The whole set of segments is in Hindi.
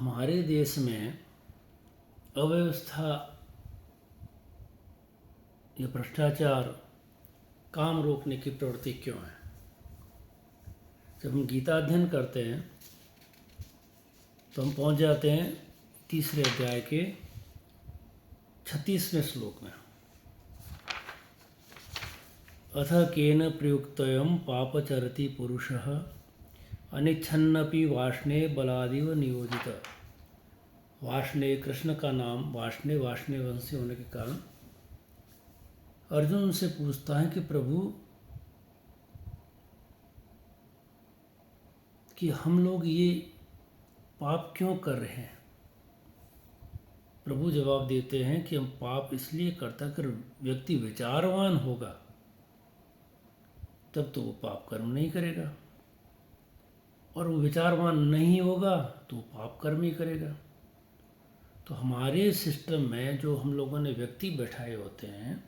हमारे देश में अव्यवस्था या भ्रष्टाचार, काम रोकने की प्रवृत्ति क्यों है? जब हम गीता अध्ययन करते हैं तो हम पहुंच जाते हैं तीसरे अध्याय के 36वें श्लोक में। अथ केन प्रयुक्तोऽयं पापचरति पुरुषः अनिच्छन्नपि वाष्णे बलादिव नियोजित। वाष्णे कृष्ण का नाम वाष्णे वंशी होने के कारण अर्जुन उनसे पूछता है कि प्रभु, कि हम लोग ये पाप क्यों कर रहे हैं? प्रभु जवाब देते हैं कि हम पाप इसलिए करता, अगर व्यक्ति विचारवान होगा तब तो वो पाप कर्म नहीं करेगा, और वो विचारवान नहीं होगा तो वो पाप कर्म ही करेगा। तो हमारे सिस्टम में जो हम लोगों ने व्यक्ति बैठाए होते हैं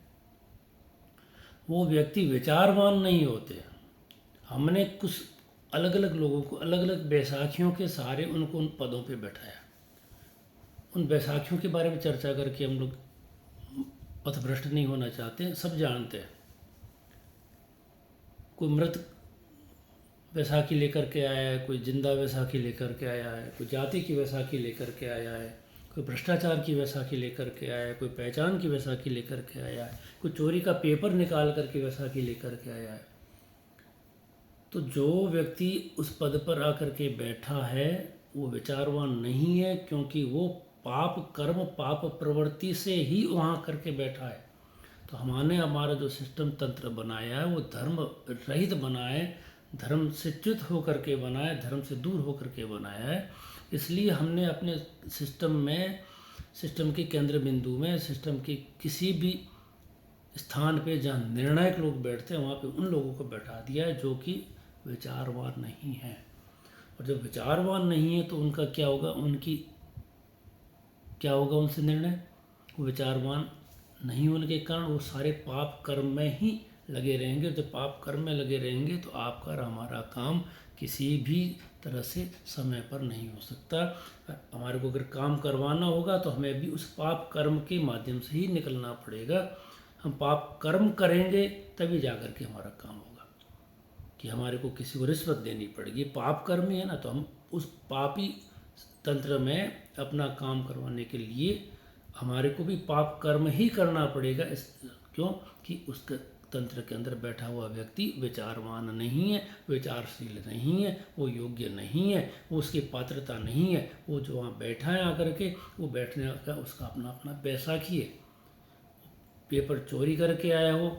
वो व्यक्ति विचारवान नहीं होते। हमने कुछ अलग अलग लोगों को अलग अलग बैसाखियों के सहारे उनको उन पदों पे बैठाया। उन बैसाखियों के बारे में चर्चा करके हम लोग पथभ्रष्ट नहीं होना चाहते, सब जानते हैं। कोई मृत वैसाखी लेकर के आया है, कोई जिंदा वैसाखी लेकर के आया है, कोई जाति की वैसाखी लेकर के आया है, कोई भ्रष्टाचार की वैसाखी लेकर के आया है, कोई पहचान की वैसाखी लेकर के आया है, कोई चोरी का पेपर निकाल करके वैसाखी लेकर के आया है। तो जो व्यक्ति उस पद पर आकर के बैठा है वो विचारवान नहीं है, क्योंकि वो पाप कर्म पाप प्रवृत्ति से ही वहाँ करके बैठा है। तो हमारा जो सिस्टम तंत्र बनाया है वो धर्म रहित बनाया है, धर्म से च्युत होकर के बनाया है, धर्म से दूर होकर के बनाया है। इसलिए हमने अपने सिस्टम के केंद्र बिंदु में, सिस्टम के किसी भी स्थान पे जहाँ निर्णायक लोग बैठते हैं वहाँ पे उन लोगों को बैठा दिया है जो कि विचारवान नहीं है। और जब विचारवान नहीं है तो उनका क्या होगा, उनसे निर्णय? वो विचारवान नहीं होने के कारण वो सारे पाप कर्म में ही लगे रहेंगे। जब पाप कर्म में लगे रहेंगे तो आपका और हमारा काम किसी भी तरह से समय पर नहीं हो सकता। हमारे को अगर काम करवाना होगा तो हमें भी उस पाप कर्म के माध्यम से ही निकलना पड़ेगा। हम पाप कर्म करेंगे तभी जाकर के हमारा काम होगा। कि हमारे को किसी को रिश्वत देनी पड़ेगी, पाप कर्म ही है ना, तो हम उस पापी तंत्र में अपना काम करवाने के लिए हमारे को भी पाप कर्म ही करना पड़ेगा। क्यों कि उस तंत्र के अंदर बैठा हुआ व्यक्ति विचारवान नहीं है, विचारशील नहीं है, वो योग्य नहीं है, वो उसकी पात्रता नहीं है। वो जो वहाँ बैठा है आकर के, वो बैठने का उसका अपना अपना बैसाखी है। पेपर चोरी करके आया हो,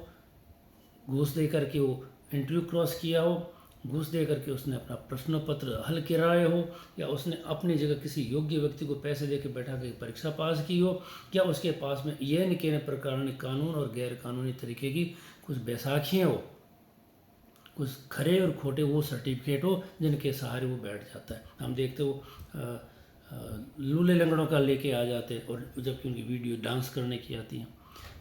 घूस दे करके वो इंटरव्यू क्रॉस किया हो, घूस दे करके उसने अपना प्रश्न पत्र हल कराया हो, या उसने अपनी जगह किसी योग्य व्यक्ति को पैसे दे के बैठा के परीक्षा पास की हो, या उसके पास में यह न कहने प्रकार कानून और गैर कानूनी तरीके की कुछ बैसाखियाँ हो, कुछ खरे और खोटे वो सर्टिफिकेट हो जिनके सहारे वो बैठ जाता है। हम देखते हो लूले लंगड़ों का लेके आ जाते हैं, और जबकि उनकी वीडियो डांस करने की आती है।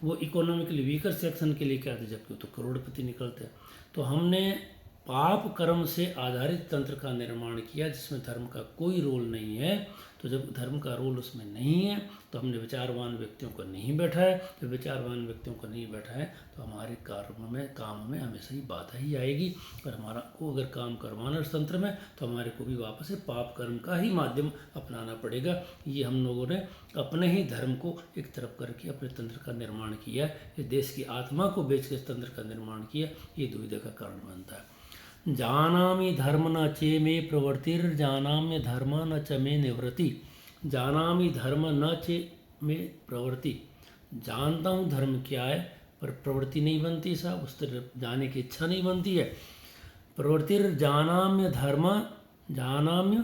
वो इकोनॉमिकली वीकर सेक्शन के लेके आते, जबकि वो तो करोड़पति निकलते हैं। तो हमने पाप कर्म से आधारित तंत्र का निर्माण किया जिसमें धर्म का कोई रोल नहीं है। तो जब धर्म का रोल उसमें नहीं है तो हमने विचारवान व्यक्तियों को नहीं बैठा है। जब विचारवान व्यक्तियों को नहीं बैठा है तो हमारे काम में हमेशा ही बाधा ही आएगी। और हमारा को अगर काम करवाना उस तंत्र में तो हमारे को भी वापस से पाप कर्म का ही माध्यम अपनाना पड़ेगा। ये हम लोगों ने अपने ही धर्म को एक तरफ करके अपने तंत्र का निर्माण किया। ये देश की आत्मा को बेच के इस तंत्र का निर्माण किया, ये दुविधा का कारण बनता है। जानामि धर्म न चे मे प्रवृत्तिर्जानाम्य धर्म न च मे निवृत्ति। जानामि धर्म न चे मे प्रवृत्ति, जानता हूँ धर्म क्या है पर प्रवृत्ति नहीं बनती साहब, उस तरफ जाने की इच्छा नहीं बनती है। प्रवृत्तिर्जानाम्य धर्म जानाम्य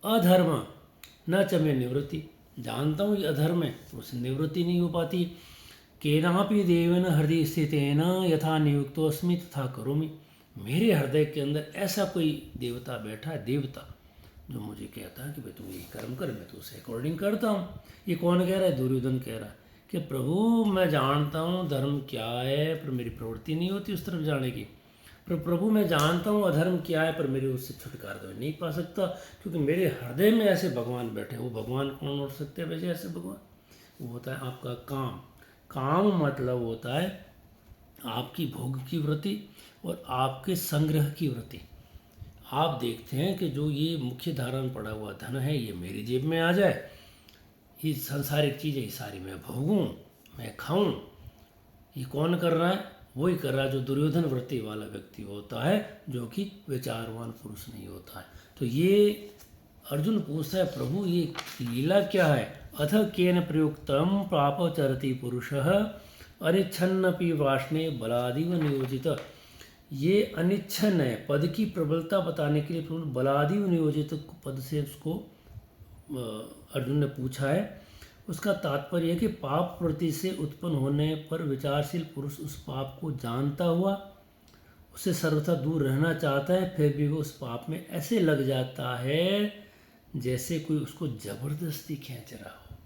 अधर्म न च मे निवृत्ति, जानता हूँ ये अधर्म है तो उससे निवृत्ति नहीं हो पाती। केनापि देवेन हृदय स्थितेन यथा नियुक्तोऽस्मि तथा करोमि। मेरे हृदय के अंदर ऐसा कोई देवता बैठा है, देवता जो मुझे कहता है कि भाई तुम ये कर्म कर, मैं तो उसे अकॉर्डिंग करता हूँ। ये कौन कह रहा है? दुर्योधन कह रहा है कि प्रभु मैं जानता हूँ धर्म क्या है पर मेरी प्रवृत्ति नहीं होती उस तरफ जाने की। पर प्रभु मैं जानता हूँ अधर्म क्या है, पर मेरे उससे छुटकारा तो नहीं पा सकता, क्योंकि मेरे हृदय में ऐसे भगवान बैठे। वो भगवान कौन हो सकते हैं वैसे ऐसे भगवान? वो होता है आपका काम। काम मतलब होता है आपकी भोग की वृत्ति और आपके संग्रह की वृत्ति। आप देखते हैं कि जो ये मुख्य धारा में पड़ा हुआ धन है, ये मेरी जेब में आ जाए, ये सांसारिक चीज़ें ये सारी मैं भोगूं, मैं खाऊं। ये कौन कर रहा है? वही कर रहा है जो दुर्योधन वृत्ति वाला व्यक्ति होता है, जो कि विचारवान पुरुष नहीं होता है। तो ये अर्जुन पूछता है, प्रभु ये लीला क्या है? अथ केन प्रयुक्तम पापचरति पुरुषः अनिच्छन्नपि वाष्णे बलादिव नियोजित। ये अनिच्छन है, पद की प्रबलता बताने के लिए प्रभु बलादिव नियोजित पद से उसको अर्जुन ने पूछा है। उसका तात्पर्य है कि पाप प्रवृत्ति से उत्पन्न होने पर विचारशील पुरुष उस पाप को जानता हुआ उससे सर्वथा दूर रहना चाहता है, फिर भी वो उस पाप में ऐसे लग जाता है जैसे कोई उसको जबरदस्ती खींच रहा हो।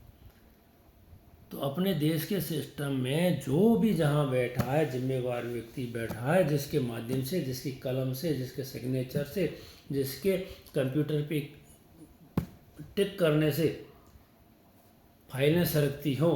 तो अपने देश के सिस्टम में जो भी जहाँ बैठा है, जिम्मेवार व्यक्ति बैठा है, जिसके माध्यम से, जिसकी कलम से, जिसके सिग्नेचर से, जिसके कंप्यूटर पे टिक करने से फाइलें सरकती हो,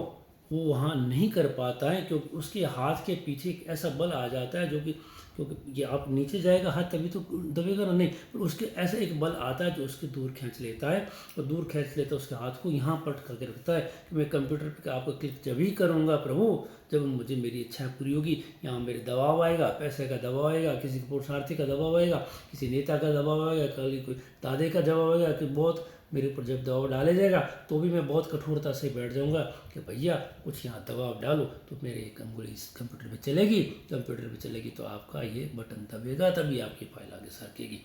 वो वहाँ नहीं कर पाता है, क्योंकि उसके हाथ के पीछे एक ऐसा बल आ जाता है जो कि, क्योंकि ये आप नीचे जाएगा हाथ तभी तो दबेगा ना, नहीं, पर उसके ऐसा एक बल आता है जो उसके दूर खींच लेता है, और दूर खींच लेता है उसके हाथ को यहाँ पट करके रखता है कि मैं कंप्यूटर पर आपको क्लिक जब ही करूँगा प्रभु जब मुझे मेरी इच्छाएं पूरी होगी। यहाँ मेरे दबाव आएगा, पैसे का दबाव आएगा, किसी पुरुषार्थी का दबाव आएगा, किसी नेता का दबाव आएगा, कल कोई दादे का दबाव आएगा, कि बहुत मेरे ऊपर जब दबाव डाले जाएगा तो भी मैं बहुत कठोरता से बैठ जाऊंगा कि भैया कुछ यहाँ दबाव डालो तो मेरे एक अंगुली इस कंप्यूटर पे चलेगी, कंप्यूटर पे चलेगी तो आपका ये बटन दबेगा, तभी आपकी फाइल आगे सरकेगी।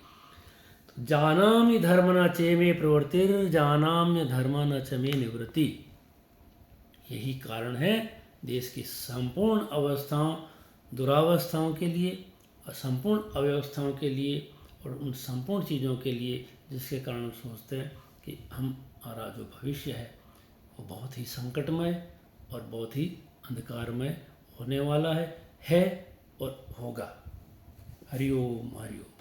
तो जानामि धर्म न चेमे प्रवृत्तिर जानाम्य धर्म न चमे निवृत्ति। यही कारण है देश की संपूर्ण अवस्थाओं, दुरावस्थाओं के लिए और संपूर्ण अव्यवस्थाओं के लिए और उन संपूर्ण चीज़ों के लिए जिसके कारण सोचते हैं कि हमारा जो भविष्य है वो बहुत ही संकटमय और बहुत ही अंधकारमय होने वाला है और होगा। हरि ओम हरि ओम।